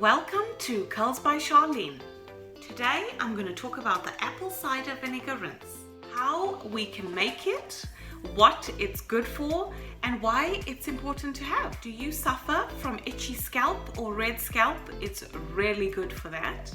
Welcome to Curls by Sharlene. Today I'm going to talk about the Apple Cider Vinegar Rinse, how we can make it, what it's good for, and why it's important to have. Do you suffer from itchy scalp or red scalp? It's really good for that.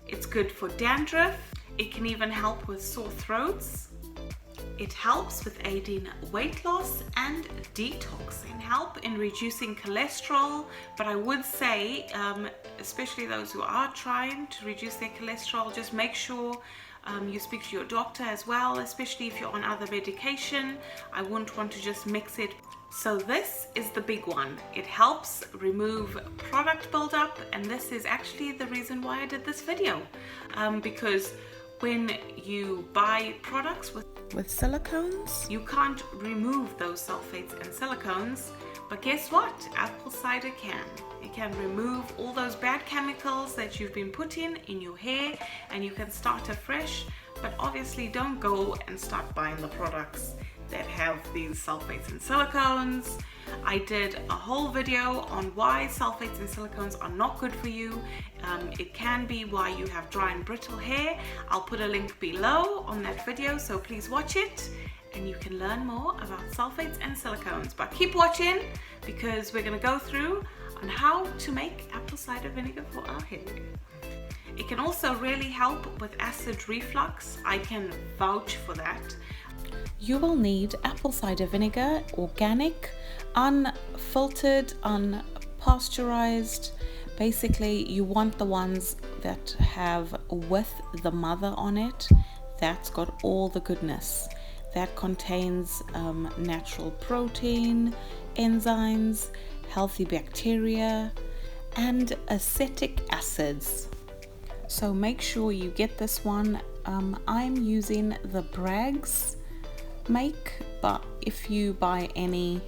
It's good for dandruff. It can even help with sore throats. It helps with aiding weight loss and detoxing, help in reducing cholesterol. But I would say, especially those who are trying to reduce their cholesterol, just make sure you speak to your doctor as well, especially if you're on other medication. I wouldn't want to just mix it. So this is the big one. It helps remove product buildup, and this is actually the reason why I did this video, because when you buy products with silicones, you can't remove those sulfates and silicones, but guess what? Apple cider can. It can remove all those bad chemicals that you've been putting in your hair, and you can start afresh. But obviously don't go and start buying the products that have these sulfates and silicones. I did a whole video on why sulfates and silicones are not good for you. It can be why you have dry and brittle hair. I'll put a link below on that video, so please watch it and you can learn more about sulfates and silicones. But keep watching, because we're going to go through on how to make apple cider vinegar for our hair. It can also really help with acid reflux. I can vouch for that. You will need apple cider vinegar, organic, unfiltered, unpasteurized. Basically, you want the ones that have with the mother on it. That's got all the goodness. That contains natural protein, enzymes, healthy bacteria, and acetic acids. So make sure you get this one. I'm using the Bragg's make, but if you buy any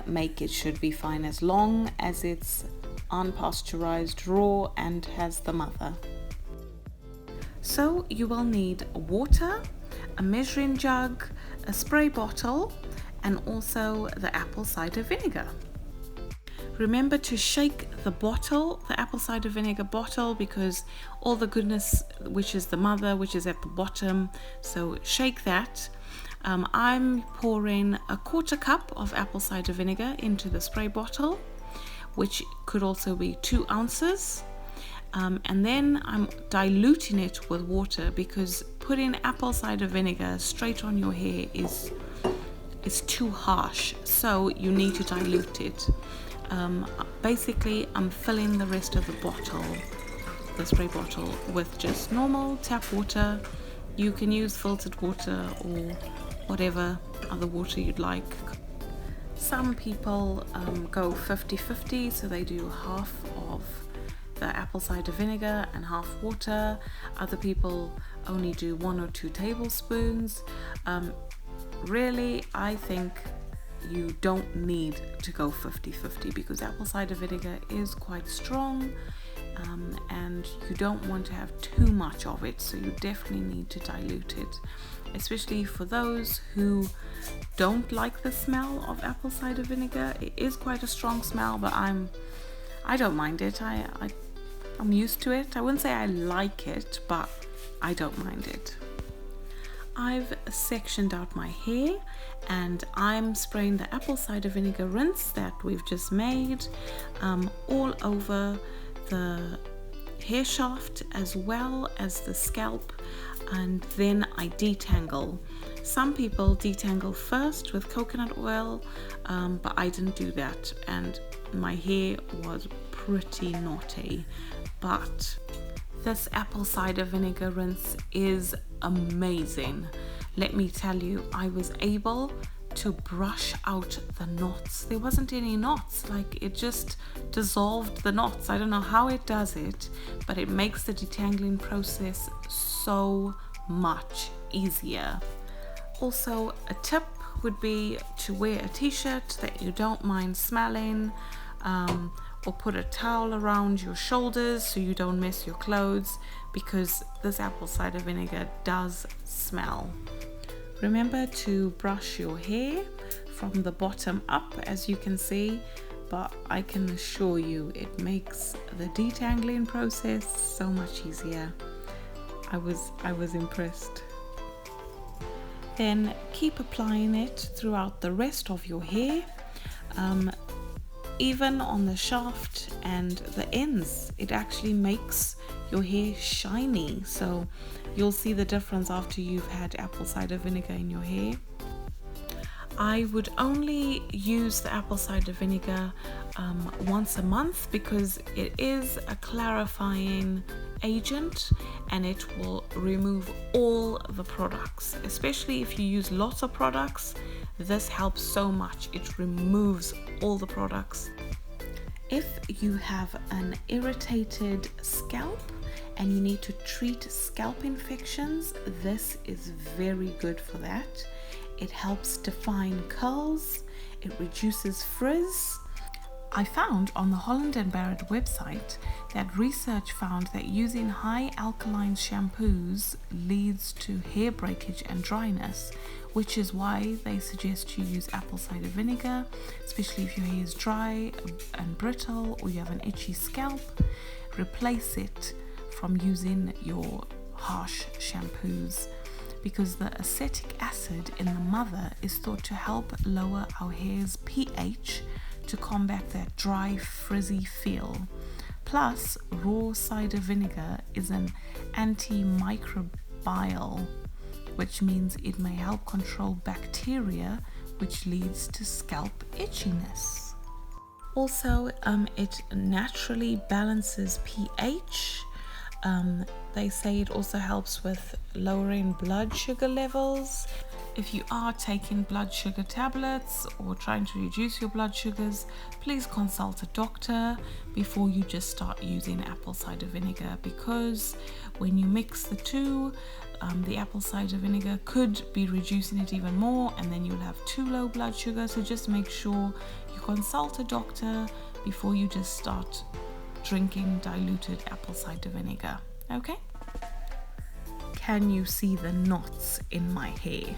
make, it should be fine as long as it's unpasteurized, raw, and has the mother. So you will need water, a measuring jug, a spray bottle, and also the apple cider vinegar. Remember to shake the bottle, the apple cider vinegar bottle, because all the goodness, which is the mother, which is at the bottom, so shake that. I'm pouring a 1/4 cup of apple cider vinegar into the spray bottle, which could also be 2 ounces. And then I'm diluting it with water, because putting apple cider vinegar straight on your hair is too harsh, so you need to dilute it. Basically, I'm filling the rest of the bottle, the spray bottle, with just normal tap water. You can use filtered water or whatever other water you'd like. Some people go 50-50, so they do half of the apple cider vinegar and half water. Other people only do 1 or 2 tablespoons. Really, I think you don't need to go 50-50, because apple cider vinegar is quite strong, and you don't want to have too much of it, so you definitely need to dilute it, especially for those who don't like the smell of apple cider vinegar. It is quite a strong smell, but I don't mind it. I'm used to it. I wouldn't say I like it, but I don't mind it. I've sectioned out my hair, and I'm spraying the apple cider vinegar rinse that we've just made all over the hair shaft as well as the scalp, and then I detangle. Some people detangle first with coconut oil, but I didn't do that, and my hair was pretty naughty. But this apple cider vinegar rinse is amazing. Let me tell you, I was able to brush out the knots. There wasn't any knots, like it just dissolved the knots. I don't know how it does it, but it makes the detangling process so much easier. Also, a tip would be to wear a t-shirt that you don't mind smelling, or put a towel around your shoulders so you don't mess your clothes, because this apple cider vinegar does smell. Remember to brush your hair from the bottom up. As you can see, but I can assure you it makes the detangling process so much easier. I was impressed. Then keep applying it throughout the rest of your hair, even on the shaft and the ends. It actually makes your hair shiny, so you'll see the difference after you've had apple cider vinegar in your hair. I would only use the apple cider vinegar once a month because it is a clarifying agent and it will remove all the products. Especially if you use lots of products, this helps so much. It removes all the products. If you have an irritated scalp and you need to treat scalp infections, this is very good for that. It helps define curls, it reduces frizz. I found on the Holland & Barrett website that research found that using high alkaline shampoos leads to hair breakage and dryness, which is why they suggest you use apple cider vinegar, especially if your hair is dry and brittle or you have an itchy scalp. Replace it from using your harsh shampoos, because the acetic acid in the mother is thought to help lower our hair's pH to combat that dry, frizzy feel. Plus, raw cider vinegar is an antimicrobial, which means it may help control bacteria, which leads to scalp itchiness. Also, it naturally balances pH. They say it also helps with lowering blood sugar levels. If you are taking blood sugar tablets or trying to reduce your blood sugars, please consult a doctor before you just start using apple cider vinegar, because when you mix the two, the apple cider vinegar could be reducing it even more, and then you'll have too low blood sugar. So just make sure you consult a doctor before you just start drinking diluted apple cider vinegar. Okay? Can you see the knots in my hair?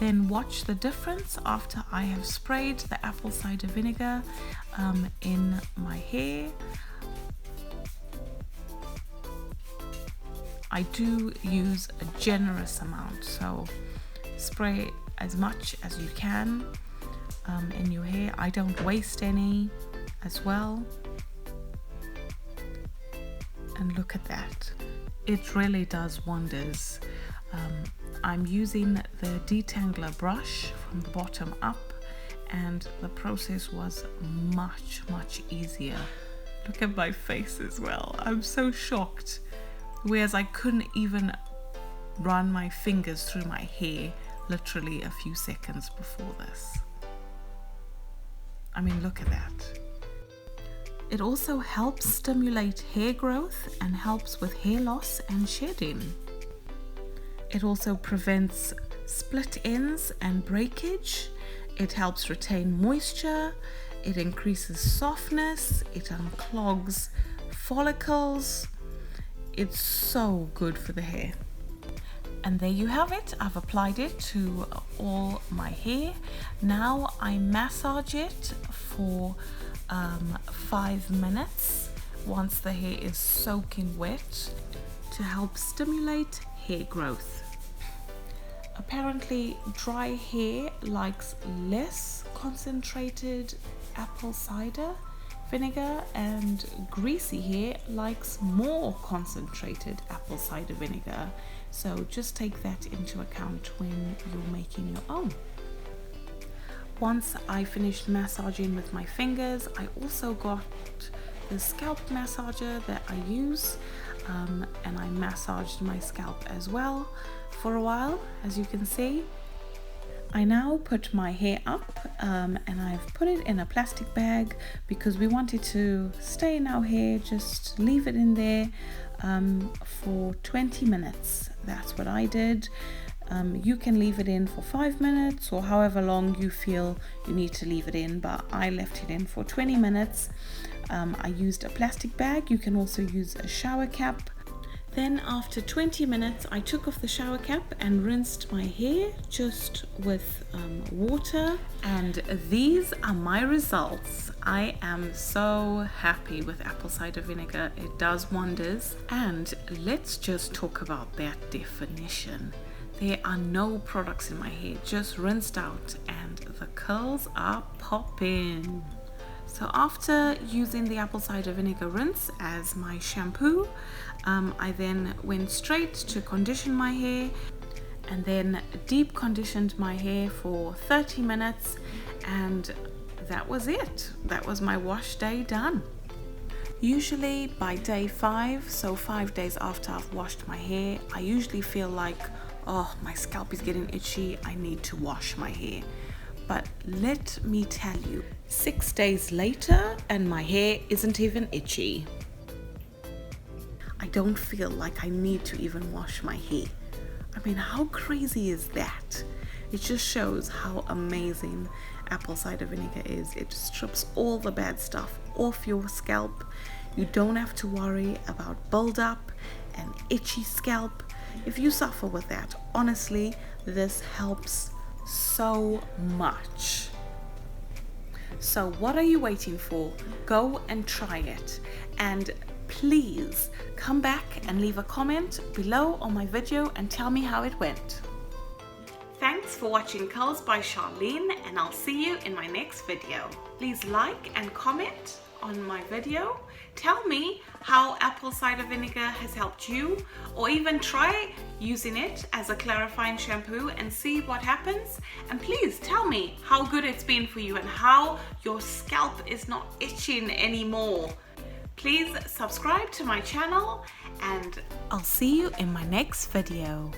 Then watch the difference after I have sprayed the apple cider vinegar in my hair. I do use a generous amount, so spray as much as you can in your hair. I don't waste any as well. And look at that. It really does wonders. I'm using the detangler brush from the bottom up, and the process was much easier. Look at my face as well. I'm so shocked. Whereas I couldn't even run my fingers through my hair literally a few seconds before this. I mean, look at that. It also helps stimulate hair growth and helps with hair loss and shedding. It also prevents split ends and breakage. It helps retain moisture. It increases softness. It unclogs follicles. It's so good for the hair. And there you have it. I've applied it to all my hair. Now I massage it for 5 minutes once the hair is soaking wet to help stimulate hair growth. Apparently, dry hair likes less concentrated apple cider vinegar, and greasy hair likes more concentrated apple cider vinegar. So just take that into account when you're making your own. Once I finished massaging with my fingers, I also got the scalp massager that I use, and I massaged my scalp as well for a while, as you can see. I now put my hair up, and I've put it in a plastic bag because we want it to stay in our hair. Just leave it in there for 20 minutes. That's what I did. You can leave it in for 5 minutes or however long you feel you need to leave it in, but I left it in for 20 minutes. I used a plastic bag. You can also use a shower cap. Then after 20 minutes, I took off the shower cap and rinsed my hair just with water. And these are my results. I am so happy with apple cider vinegar. It does wonders. And let's just talk about that definition. There are no products in my hair, just rinsed out, and the curls are popping. So after using the apple cider vinegar rinse as my shampoo, I then went straight to condition my hair and then deep conditioned my hair for 30 minutes, and that was it. That was my wash day done. Usually by day 5, so 5 days after I've washed my hair, I usually feel like, oh, my scalp is getting itchy, I need to wash my hair. But let me tell you, 6 days later and my hair isn't even itchy. I don't feel like I need to even wash my hair. I mean, how crazy is that? It just shows how amazing apple cider vinegar is. It strips all the bad stuff off your scalp. You don't have to worry about buildup and itchy scalp. If you suffer with that, honestly, this helps so much. So what are you waiting for? Go and try it, and please come back and leave a comment below on my video and tell me how it went. Thanks for watching Curls by Sharlene, and I'll see you in my next video. Please like and comment on my video. Tell me how apple cider vinegar has helped you, or even try using it as a clarifying shampoo and see what happens. And please tell me how good it's been for you and how your scalp is not itching anymore. Please subscribe to my channel, and I'll see you in my next video.